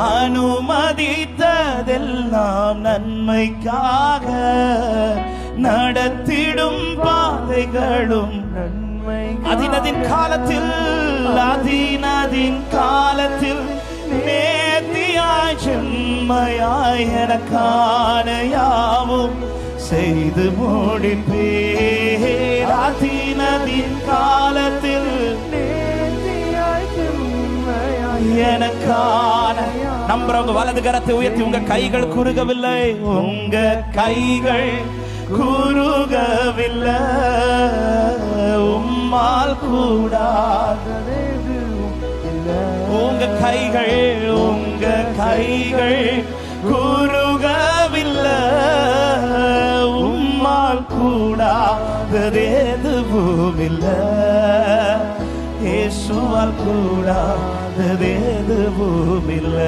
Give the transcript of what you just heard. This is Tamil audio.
அனுமதித்ததெல்லாம் நன்மைக்காக, நடத்திடும் பாதைகளும் நன்மை. அதினதின் காலத்தில் நேர்த்தியாய் செம்மையாய் எனக்கான யாவும் செய்து முடிப்பேன். அதினதின் காலத்தில் எனக்கான. நம்புறவங்க வலது கரத்தை உயர்த்தி, உங்க கைகள் குறுகவில்லை, உங்க கைகள் குறுகவில்லை, உம்மால் கூடாதது. உங்க கைகள் குறுகவில்லை, உம்மால் கூடாதது எதுவும் இல்லை. இயேசுவால் கூடாதது எதுவும் இல்லை.